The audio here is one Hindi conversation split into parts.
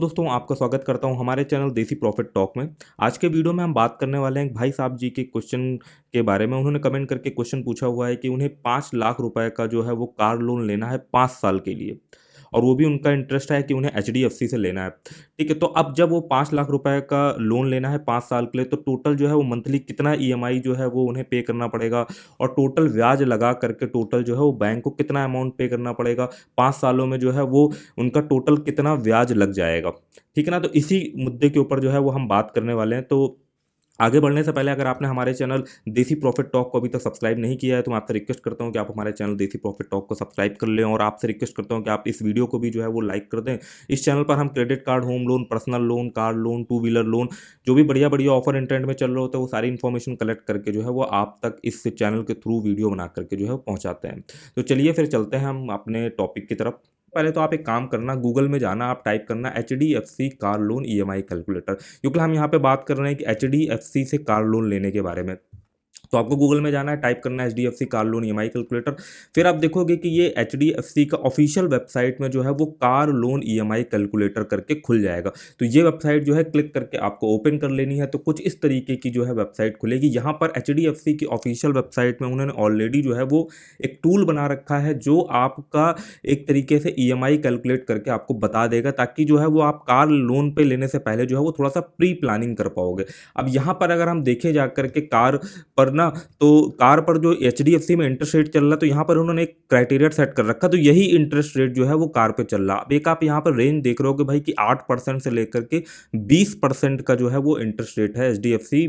दोस्तों आपका स्वागत करता हूं हमारे चैनल देसी प्रॉफिट टॉक में। आज के वीडियो में हम बात करने वाले हैं भाई साहब जी के क्वेश्चन के बारे में। उन्होंने कमेंट करके क्वेश्चन पूछा हुआ है कि उन्हें 5 लाख रुपए का जो है वो कार लोन लेना है 5 साल के लिए, और वो भी उनका इंटरेस्ट है कि उन्हें एचडीएफसी से लेना है। ठीक है, तो अब जब वो 5 लाख रुपए का लोन लेना है 5 साल के लिए, तो टोटल जो है वो मंथली कितना ईएमआई जो है वो उन्हें पे करना पड़ेगा, और टोटल ब्याज लगा करके टोटल जो है वो बैंक को कितना अमाउंट पे करना पड़ेगा, 5 सालों में जो है वो उनका टोटल कितना ब्याज लग जाएगा। ठीक है ना, तो इसी मुद्दे के ऊपर जो है वो हम बात करने वाले हैं। तो आगे बढ़ने से पहले अगर आपने हमारे चैनल देसी प्रॉफिट टॉक को अभी तक सब्सक्राइब नहीं किया है, तो मैं आपसे रिक्वेस्ट करता हूं कि आप हमारे चैनल देसी प्रॉफिट टॉक को सब्सक्राइब कर लें, और आपसे रिक्वेस्ट करता हूं कि आप इस वीडियो को भी जो है वो लाइक कर दें। इस चैनल पर हम credit card, home loan, personal loan, car loan, two wheeler loan, जो भी बढ़िया बढ़िया ऑफर इंटरनेट में चल रहे होते हैं, वो सारी इन्फॉर्मेशन कलेक्ट करके जो है वो आप तक इस चैनल के थ्रू वीडियो बना करके जो है वो पहुँचाते हैं। तो चलिए फिर चलते हैं हम अपने टॉपिक की तरफ। पहले तो आप एक काम करना, गूगल में जाना, आप टाइप करना HDFC car loan EMI calculator, क्योंकि हम यहाँ पे बात कर रहे हैं कि एचडीएफसी से कार लोन लेने के बारे में। तो आपको गूगल में जाना है, टाइप करना है HDFC car loan EMI calculator. फिर आप देखोगे कि ये एचडीएफसी का ऑफिशियल वेबसाइट में जो है वो कार लोन ईएमआई कैलकुलेटर करके खुल जाएगा। तो ये वेबसाइट जो है क्लिक करके आपको ओपन कर लेनी है। तो कुछ इस तरीके की जो है वेबसाइट खुलेगी। यहाँ पर एचडीएफसी की ऑफिशियल वेबसाइट में उन्होंने ऑलरेडी जो है वो एक टूल बना रखा है, जो आपका एक तरीके से ईएमआई कैलकुलेट करके आपको बता देगा, ताकि जो है वो आप कार लोन पे लेने से पहले जो है वो थोड़ा सा प्री प्लानिंग कर पाओगे। अब यहाँ पर अगर हम देखें जा करके कार पर ना, तो कार पर जो एचडीएफसी में इंटरेस्ट रेट चल रहा है, तो यहाँ पर उन्होंने एक क्राइटेरिया सेट कर रखा, तो यही इंटरेस्ट रेट जो है वो कार पे चल रहा। अब एक आप यहाँ पर रेंज देख रहे हो कि भाई कि 8% से लेकर के 20% का जो है वो इंटरेस्ट रेट है एचडीएफसी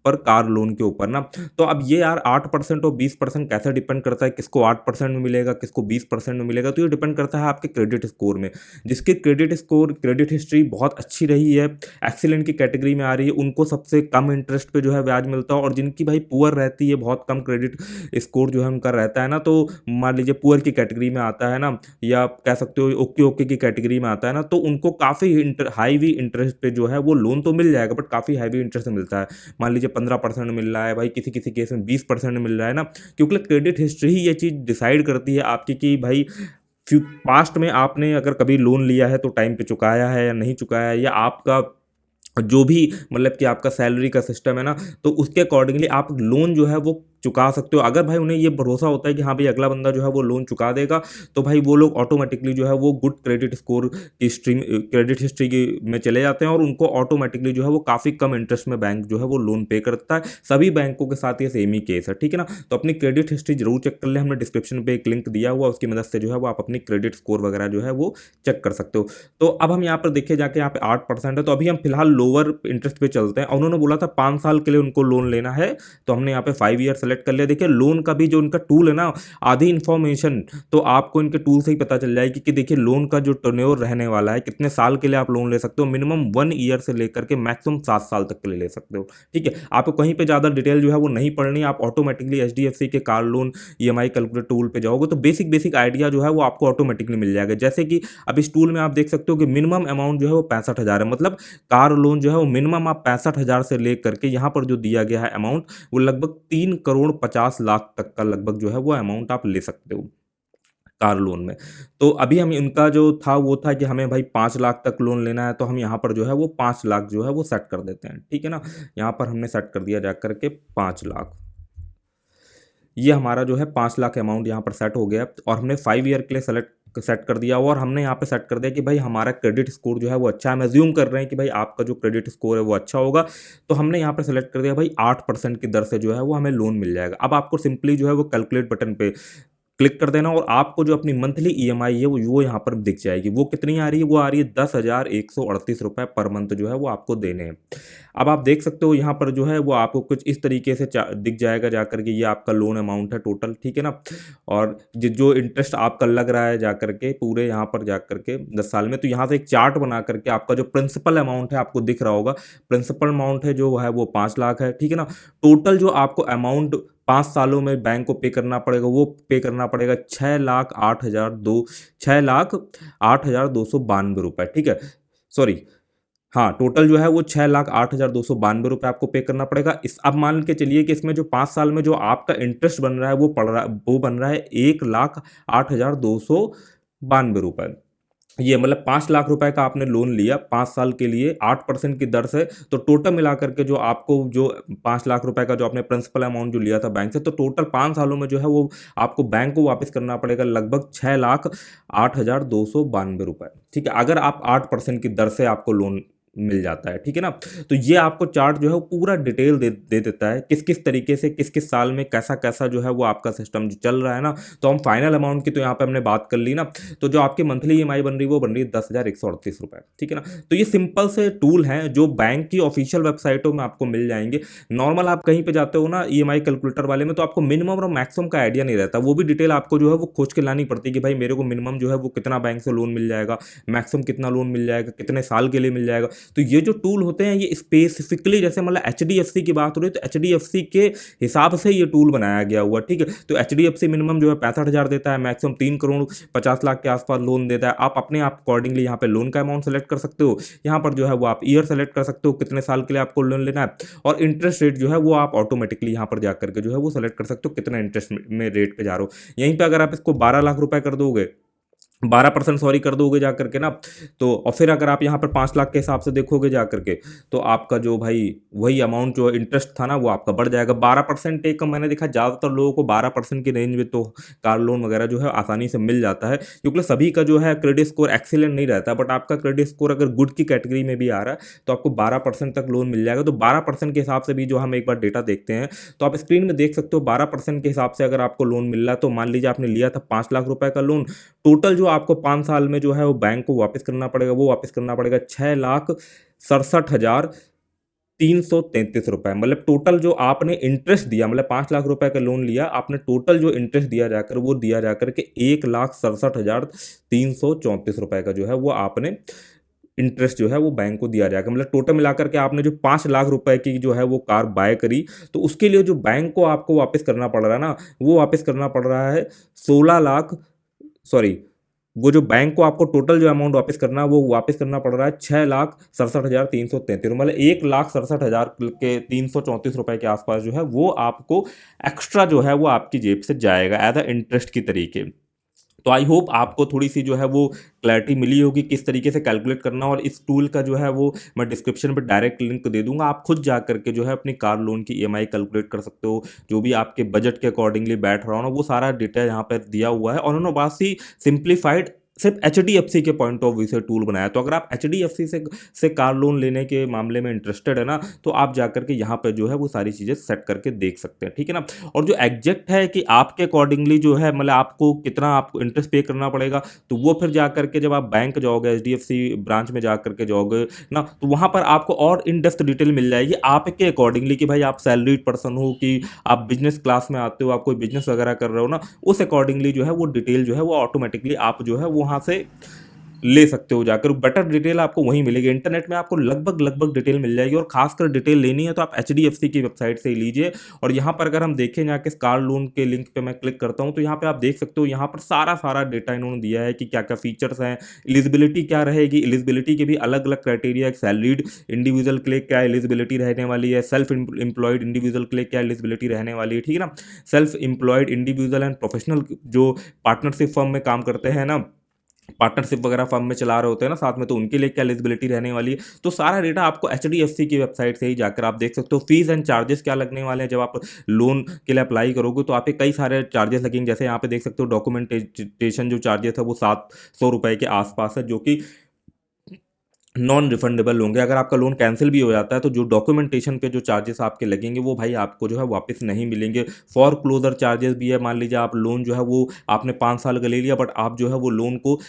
पर कार लोन के ऊपर ना। तो अब ये यार 8% और 20% कैसे डिपेंड करता है, किसको 8% में मिलेगा, किसको 20% में मिलेगा, तो ये डिपेंड करता है आपके क्रेडिट स्कोर में। जिसकी क्रेडिट स्कोर, क्रेडिट हिस्ट्री बहुत अच्छी रही है, एक्सीलेंट की कैटेगरी में आ रही है, उनको सबसे कम इंटरेस्ट पे जो है ब्याज मिलता है। और जिनकी भाई पुअर रहती है, बहुत कम क्रेडिट स्कोर जो है उनका रहता है ना, तो मान लीजिए पुअर की कैटेगरी में आता है ना, या कह सकते हो ओके ओके की कैटेगरी में आता है ना, तो उनको काफ़ी हाईवी इंटरेस्ट पे जो है वो लोन तो मिल जाएगा, बट काफ़ी हाईवी इंटरेस्ट मिलता है। मान लीजिए 15% मिल रहा है भाई, किसी किसी केस में 20% मिल रहा है ना, क्योंकि क्रेडिट हिस्ट्री ही ये चीज़ डिसाइड करती है आपकी कि भाई पास्ट में आपने अगर कभी लोन लिया है तो टाइम पे चुकाया है या नहीं चुकाया है, या आपका जो भी मतलब कि आपका सैलरी का सिस्टम है ना, तो उसके अकॉर्डिंगली आप लोन जो है वो चुका सकते हो। अगर भाई उन्हें ये भरोसा होता है कि हाँ भाई अगला बंदा जो है वो लोन चुका देगा, तो भाई वो लोग ऑटोमेटिकली जो है वो गुड क्रेडिट स्कोर की स्ट्रीम, क्रेडिट हिस्ट्री की में चले जाते हैं, और उनको ऑटोमेटिकली जो है वो काफ़ी कम इंटरेस्ट में बैंक जो है वो लोन पे करता है। सभी बैंकों के साथ ये सेम ही केस है, ठीक है ना। तो अपनी क्रेडिट हिस्ट्री जरूर चेक कर ले, हमने डिस्क्रिप्शन पे एक लिंक दिया हुआ, उसकी मदद से जो है वो आप अपनी क्रेडिट स्कोर वगैरह जो है वो चेक कर सकते हो। तो अब हम यहाँ पर देखे जाके यहाँ पे 8% है, तो अभी हम फिलहाल लोअर इंटरेस्ट पे चलते हैं। और उन्होंने बोला था 5 साल के लिए उनको लोन लेना है, तो हमने यहाँ पे 5 ईयर सेलेक्ट कर लिया। देखिए लोन का भी जो उनका टूल है ना, आधी इन्फॉर्मेशन तो आपको इनके टूल से ही पता चल जाएगी कि देखिए लोन का जो टर्न्योर रहने वाला है, कितने साल के लिए आप लोन ले सकते हो। मिनिमम 1 ईयर से लेकर के मैक्सिमम 7 साल तक के लिए ले सकते हो, ठीक है। आपको कहीं पे ज़्यादा डिटेल जो है वो नहीं पढ़नी, आप ऑटोमेटिकली एचडीएफसी के car loan EMI calculator tool पे जाओगे तो बेसिक बेसिक आइडिया जो है वो आपको ऑटोमेटिकली मिल जाएगा। जैसे कि अब इस टूल में आप देख सकते हो कि मिनिमम अमाउंट जो है वो 65,000 है, मतलब कार लोन जो है वो मिनिमम आप 65,000 से लेकर के यहाँ पर जो दिया गया है अमाउंट, वो लगभग 3,50,00,000 तक का लगभग जो है वो अमाउंट आप ले सकते हो कार लोन में। तो अभी हम इनका जो था वो था कि हमें भाई 5 लाख तक लोन लेना है, तो हम यहाँ पर जो है वो 5 लाख जो है वो सेट कर देते हैं, ठीक है ना। यहाँ पर हमने सेट कर दिया जा करके 5 लाख। ये हमारा जो है 5 लाख अमाउंट यहाँ पर सेट हो गया, और हमने 5 ईयर के लिए सेट कर दिया, और हमने यहाँ पे सेट कर दिया कि भाई हमारा क्रेडिट स्कोर जो है वो अच्छा है। हम एज्यूम कर रहे हैं कि भाई आपका जो क्रेडिट स्कोर है वो अच्छा होगा, तो हमने यहाँ पर सेलेक्ट कर दिया भाई 8% की दर से जो है वो हमें लोन मिल जाएगा। अब आपको सिंपली जो है वो कैलकुलेट बटन पे क्लिक कर देना, और आपको जो अपनी मंथली ईएमआई है वो यहाँ पर दिख जाएगी। वो कितनी आ रही है, वो आ रही है 10,138 रुपये पर मंथ जो है वो आपको देने हैं। अब आप देख सकते हो यहाँ पर जो है वो आपको कुछ इस तरीके से दिख जाएगा जाकर के, ये आपका लोन अमाउंट है टोटल, ठीक है ना। और जो इंटरेस्ट आपका लग रहा है जाकर के पूरे यहाँ पर जाकर के 10 साल में, तो यहाँ से एक चार्ट बना करके आपका जो प्रिंसिपल अमाउंट है आपको दिख रहा होगा। प्रिंसिपल अमाउंट है जो है वो 5 लाख है, ठीक है ना। टोटल जो आपको अमाउंट 5 सालों में बैंक को पे करना पड़ेगा, वो पे करना पड़ेगा 6,08,292 रुपये, ठीक है। सॉरी, हाँ, टोटल जो है वो 6,08,292 रुपये आपको पे करना पड़ेगा। इस अब मान के चलिए कि इसमें जो 5 साल में जो आपका इंटरेस्ट बन रहा है वो बन रहा है 1,08,292 रुपये। ये मतलब 5 लाख रुपए का आपने लोन लिया 5 साल के लिए 8% की दर से, तो टोटल मिलाकर के जो आपको जो 5 लाख रुपए का जो आपने प्रिंसिपल अमाउंट जो लिया था बैंक से, तो टोटल 5 सालों में जो है वो आपको बैंक को वापस करना पड़ेगा लगभग 6,08,292 रुपए। ठीक है, अगर आप 8% की दर से आपको लोन मिल जाता है, ठीक है ना। तो ये आपको चार्ट जो है वो पूरा डिटेल दे देता है किस किस तरीके से किस किस साल में कैसा कैसा जो है वो आपका सिस्टम जो चल रहा है ना। तो हम फाइनल अमाउंट की तो यहाँ पे हमने बात कर ली ना। तो जो आपकी मंथली ईएमआई बन रही है वो बन रही है 10,138 रुपए, ठीक है ना। तो ये सिंपल से टूल हैं जो बैंक की ऑफिशियल वेबसाइटों में आपको मिल जाएंगे। नॉर्मल आप कहीं पे जाते हो ना ईएमआई कैलकुलेटर वाले में, तो आपको मिनिमम और मैक्सिमम का आइडिया नहीं रहता, वो भी डिटेल आपको जो है वो खोज के लानी पड़ती है कि भाई मेरे को मिनिमम जो है वो कितना बैंक से लोन मिल जाएगा, मैक्सिमम कितना लोन मिल जाएगा, कितने साल के लिए मिल जाएगा। तो ये जो टूल होते हैं ये स्पेसिफिकली जैसे मतलब एचडीएफसी की बात हो रही है तो एचडीएफसी के हिसाब से ये टूल बनाया गया हुआ, ठीक है। तो एचडीएफसी मिनिमम जो है 65,000 देता है, मैक्सिमम 3,50,00,000 के आसपास लोन देता है। आप अपने आप अकॉर्डिंगली यहाँ पे लोन का अमाउंट सेलेक्ट कर सकते हो। यहाँ पर जो है वो आप ईयर सेलेक्ट कर सकते हो कितने साल के लिए आपको लोन लेना है, और इंटरेस्ट रेट जो है वो आप ऑटोमेटिकली यहाँ पर जाकर के जो है वो सेलेक्ट कर सकते हो कितना इंटरेस्ट में रेट पे जा रहे हो। यहीं पे अगर आप इसको 12 लाख रुपए कर दोगे, 12% सॉरी कर दोगे जा करके ना, तो और फिर अगर आप यहाँ पर 5 लाख के हिसाब से देखोगे जा करके, तो आपका जो भाई वही अमाउंट जो इंटरेस्ट था ना वो आपका बढ़ जाएगा 12%। एक मैंने देखा ज़्यादातर लोगों को 12% की रेंज में तो कार लोन वगैरह जो है आसानी से मिल जाता है, क्योंकि सभी का जो है क्रेडिट स्कोर एक्सीलेंट नहीं रहता। बट आपका क्रेडिट स्कोर अगर गुड की कैटेगरी में भी आ रहा है तो आपको 12% तक लोन मिल जाएगा। तो 12% के हिसाब से भी जो हम एक बार डेटा देखते हैं, तो आप स्क्रीन में देख सकते हो 12% के हिसाब से अगर आपको लोन मिल रहा है, तो मान लीजिए आपने लिया था 5 लाख रुपए का लोन, टोटल जो आपको 5 साल में जो है वो बैंक को वापस करना पड़ेगा, वो वापस करना पड़ेगा 6,67,333 रुपए। मतलब टोटल जो आपने इंटरेस्ट दिया, मतलब 5 लाख रुपए का लोन लिया आपने, टोटल जो इंटरेस्ट दिया जाकर वो दिया जाकर के 1,67,334 रुपए का जो है वो आपने इंटरेस्ट जो है वो बैंक को दिया जाएगा। मतलब टोटल मिलाकर के आपने जो 5 लाख रुपए की जो है वो कार बाय करी, तो उसके लिए जो बैंक को आपको वापस करना पड़ रहा है ना, वो वापस करना पड़ रहा है 16 लाख, सॉरी, वो जो बैंक को आपको टोटल जो अमाउंट वापस करना है वो वापस करना पड़ रहा है 6,67,333, मतलब 1,67,000 के 334 रुपए के आसपास जो है वो आपको एक्स्ट्रा जो है वो आपकी जेब से जाएगा एज अ इंटरेस्ट की तरीके। तो आई होप आपको थोड़ी सी जो है वो क्लैरिटी मिली होगी किस तरीके से कैलकुलेट करना। और इस टूल का जो है वो मैं डिस्क्रिप्शन में डायरेक्ट लिंक दे दूंगा, आप खुद जा करके जो है अपनी कार लोन की ईएमआई कैलकुलेट कर सकते हो, जो भी आपके बजट के अकॉर्डिंगली बैठ रहा हो ना वो सारा डिटेल यहाँ पर दिया हुआ है। और उन्होंने बहुत ही सिंप्लीफाइड सिर्फ एचडीएफसी के पॉइंट ऑफ व्यू से टूल बनाया। तो अगर आप एचडीएफसी से कार लोन लेने के मामले में इंटरेस्टेड है ना, तो आप जाकर के यहाँ पर जो है वो सारी चीज़ें सेट करके देख सकते हैं, ठीक है ना। और जो एग्जैक्ट है कि आपके अकॉर्डिंगली जो है मतलब आपको कितना आपको इंटरेस्ट पे करना पड़ेगा, तो वो फिर जा करके जब आप बैंक जाओगे एचडीएफसी ब्रांच में जा करके जाओगे ना, तो वहाँ पर आपको और इन डेप्थ डिटेल मिल जाएगी आपके अकॉर्डिंगली कि भाई आप सैलरीड पर्सन हो कि आप बिजनेस क्लास में आते हो, आप कोई बिजनेस वगैरह कर रहे हो ना, उस अकॉर्डिंगली जो है वो डिटेल जो है वो ऑटोमेटिकली आप जो है वहाँ से ले सकते हो जाकर। बेटर डिटेल आपको वहीं मिलेगी, इंटरनेट में आपको लगभग लगभग डिटेल मिल जाएगी। और खासकर डिटेल लेनी है तो आप एचडीएफसी की वेबसाइट से ही लीजिए। और यहाँ पर अगर हम देखें जाके कार लोन के लिंक पे मैं क्लिक करता हूँ, तो यहाँ पे आप देख सकते हो यहाँ पर सारा सारा डेटा इन्होंने दिया है कि क्या क्या फीचर्स हैं, एलिजिबिलिटी क्या रहेगी, एलिजिबिलिटी के भी अलग अलग क्राइटेरिया, सैलरीड इंडिविजुअल के लिए क्या एलिजिबिलिटी रहने वाली है, सेल्फ एम्प्लॉयड इंडिविजुअल के लिए क्या एलिजिबिलिटी रहने वाली है, ठीक है ना। Self employed individual and professional जो पार्टनरशिप फर्म में काम करते हैं ना, पार्टनरशिप वगैरह फर्म में चला रहे होते हैं ना साथ में, तो उनके लिए क्या एलिजिबिलिटी रहने वाली है। तो सारा डेटा आपको एचडीएफसी की वेबसाइट से ही जाकर आप देख सकते हो। फीस एंड चार्जेस क्या लगने वाले हैं जब आप लोन के लिए अप्लाई करोगे, तो आपके कई सारे चार्जेस लगेंगे। जैसे यहाँ पे देख सकते हो डॉक्यूमेंटेशन जो चार्जेस है वो 700 रुपए के आसपास है, जो कि नॉन रिफंडेबल होंगे। अगर आपका लोन कैंसिल भी हो जाता है तो जो डॉक्यूमेंटेशन के जो चार्जेस आपके लगेंगे वो भाई आपको जो है वापस नहीं मिलेंगे। फॉर क्लोजर चार्जेस भी है, मान लीजिए आप लोन जो है वो आपने 5 साल का ले लिया, बट आप जो है वो लोन को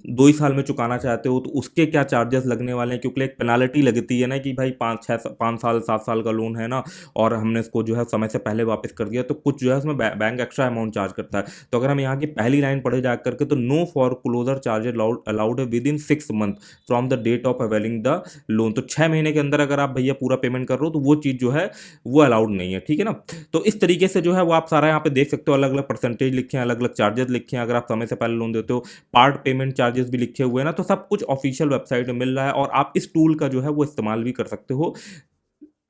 2 ही साल में चुकाना चाहते हो, तो उसके क्या चार्जेस लगने वाले हैं, क्योंकि एक पेनाल्टी लगती है ना कि भाई 5 साल 7 साल का लोन है ना, और हमने इसको जो है समय से पहले वापस कर दिया, तो कुछ जो है उसमें बैंक एक्स्ट्रा अमाउंट चार्ज करता है। तो अगर हम यहाँ की पहली लाइन पढ़े जा करके, तो no for closure charges allowed है within 6 month from the date of availing the loan. तो 6 महीने के अंदर अगर आप भैया पूरा पेमेंट कर रहे हो तो वो चीज़ जो है वो अलाउड नहीं है, ठीक है ना। तो इस तरीके से जो है वो आप सारा यहाँ पे देख सकते हो, अलग अलग परसेंटेज लिखे हैं, अलग अलग चार्जेस लिखे हैं। अगर आप समय से पहले लोन देते हो, पार्ट पेमेंट चार्जेस भी लिखे हुए हैं ना, तो सब कुछ ऑफिशियल वेबसाइट में मिल रहा है और आप इस टूल का जो है वो इस्तेमाल भी कर सकते हो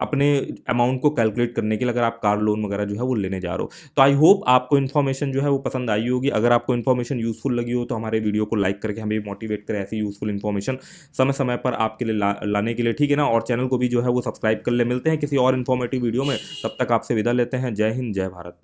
अपने अमाउंट को कैलकुलेट करने के लिए, अगर आप कार लोन वगैरह जो है वो लेने जा रहे हो। तो आई होप आपको इन्फॉर्मेशन जो है वो पसंद आई होगी। अगर आपको इन्फॉर्मेशन यूज़फुल लगी हो तो हमारे वीडियो को लाइक करके हमें मोटिवेट करें ऐसी यूज़फुल इन्फॉर्मेशन समय समय पर आपके लिए लाने के लिए, ठीक है ना। और चैनल को भी जो है वो सब्सक्राइब कर ले। मिलते हैं किसी और इन्फॉर्मेटिव वीडियो में, तब तक आपसे विदा लेते हैं। जय हिंद, जय भारत।